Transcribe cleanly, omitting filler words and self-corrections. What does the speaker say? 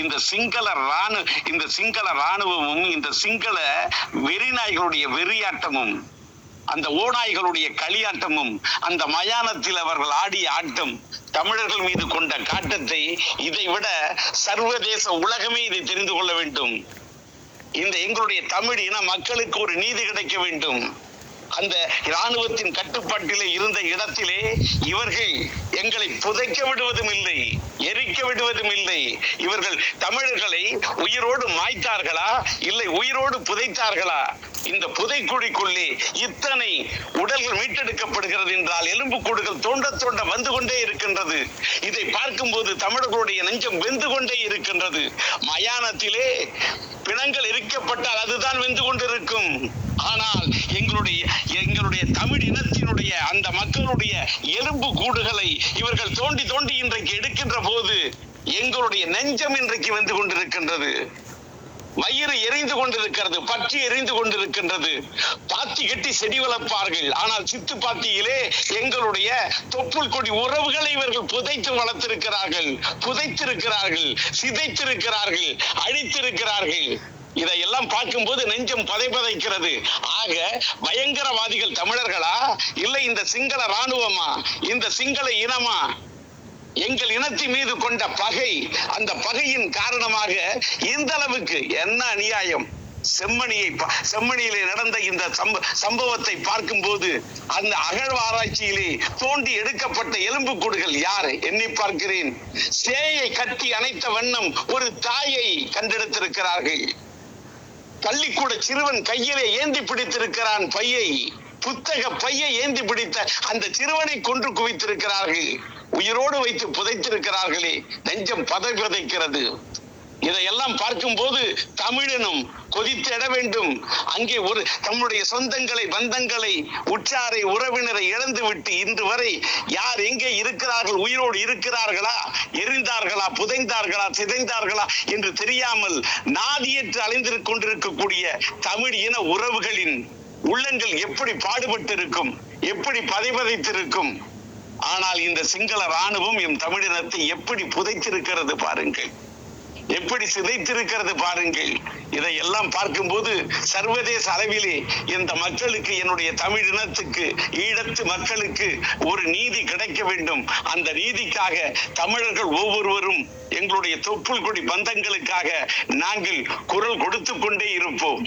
இந்த சிங்கள ராணுவமும் இந்த சிங்கள வெறிநாய்களுடைய வெறியாட்டமும் அந்த ஓநாய்களுடைய களியாட்டமும் அந்த மயானத்தில் அவர்கள் ஆடிய ஆட்டம் தமிழர்கள் மீது கொண்ட காட்டத்தை இதை விட சர்வதேச உலகமே இதை தெரிந்து கொள்ள வேண்டும். இந்த எங்களுடைய தமிழ் இன மக்களுக்கு ஒரு நீதி கிடைக்க வேண்டும். அந்த இராணுவத்தின் கட்டுப்பாட்டிலே இருந்த இடத்திலே இவர்கள் எங்களை புதைக்க விடுவதும் இல்லை, எரிக்க விடுவதும் இல்லை. இவர்கள் தமிழர்களை உயிரோடு மாய்த்தார்களா, இல்லை உயிரோடு புதைத்தார்களா? இந்த புதைக்குழிக்குள்ளே இத்தனை உடல்கள் மீட்டெடுக்கப்படுகிறது என்றால் எலும்புக்கூடுகள் தோண்ட தோண்ட வந்து கொண்டே இருக்கின்றது. இதை பார்க்கும்போது தமிழர்களுடைய நெஞ்சம் வெந்து கொண்டே இருக்கின்றது. மயானத்திலே பிணங்கள் எரிக்கப்பட்டால் அதுதான் வெந்து கொண்டிருக்கும். ஆனால் எங்களுடைய தமிழ் இனத்தினுடைய அந்த மக்களுடைய எலும்பு கூடுகளை இவர்கள் தோண்டி தோண்டி இன்றைக்கு எடுக்கின்ற போது எங்களுடைய நெஞ்சம் இன்றைக்கு வந்து கொண்டிருக்கின்றது. வயிறு எரிந்து கொண்டிருக்கிறது, பற்றி எரிந்து கொண்டிருக்கின்றது. பாத்தி கட்டி செடி வளர்ப்பார்கள், ஆனால் சித்து பாத்தியிலே எங்களுடைய தொப்புள் கொடி உறவுகளை இவர்கள் புதைத்து வளர்த்திருக்கிறார்கள், புதைத்திருக்கிறார்கள், சிதைத்திருக்கிறார்கள், அழித்திருக்கிறார்கள். இதையெல்லாம் பார்க்கும்போது நெஞ்சம் பதைக்கிறது. ஆக பயங்கரவாதிகள் தமிழர்களா, இல்லை இந்த சிங்கள ராணுவமா, இந்த சிங்கள இனமா? எங்கள் இனத்தின் மீது கொண்ட பகை, அந்த பகையின் காரணமாக இந்த அளவுக்கு என்ன அநியாயம்! செம்மணியிலே நடந்த இந்த சம்பவத்தை பார்க்கும் போது அந்த அகழ்வாராய்ச்சியிலே தோண்டி எடுக்கப்பட்ட எலும்புக்கூடுகள் யார் எண்ணி பார்க்கிறேன். சேயை கட்டி அணைத்த வண்ணம் ஒரு தாயை கண்டெடுத்திருக்கிறார்கள். பள்ளிக்கூட சிறுவன் கையிலே ஏந்தி பிடித்திருக்கிறான் பையை, புத்தக பையை ஏந்தி பிடித்த அந்த சிறுவனை கொன்று குவித்திருக்கிறார்கள். உயிரோடு வைத்து புதைத்திருக்கிறார்களே, நெஞ்சம் பதைக்கிறது. இதையெல்லாம் பார்க்கும் போது தமிழனும் கொதித்திட வேண்டும். அங்கே ஒரு தம்முடைய சொந்தங்களை, பந்தங்களை, உற்றாரை, உறவினரை இழந்துவிட்டு இன்று வரை யார் எங்கே இருக்கிறார்கள், உயிரோடு இருக்கிறார்களா, எரிந்தார்களா, புதைந்தார்களா, சிதைந்தார்களா என்று தெரியாமல் நாதியற்று அலைந்து கொண்டிருக்கக்கூடிய தமிழ் இன உறவுகளின் உள்ளங்கள் எப்படி பாடுபட்டு இருக்கும், எப்படி பதைத்திருக்கும். ஆனால் இந்த சிங்கள ராணுவம் எம் தமிழினத்தை எப்படி புதைத்திருக்கிறது பாருங்கள், எப்படி சிதைத்திருக்கிறது பாருங்கள். இதையெல்லாம் பார்க்கும்போது சர்வதேச அளவிலே இந்த மக்களுக்கு, என்னுடைய தமிழ் இனத்துக்கு, ஈழத்து மக்களுக்கு ஒரு நீதி கிடைக்க வேண்டும். அந்த நீதிக்காக தமிழர்கள் ஒவ்வொருவரும் எங்களுடைய தொப்புள் கொடி பந்தங்களுக்காக நாங்கள் குரல் கொடுத்து கொண்டே இருப்போம்.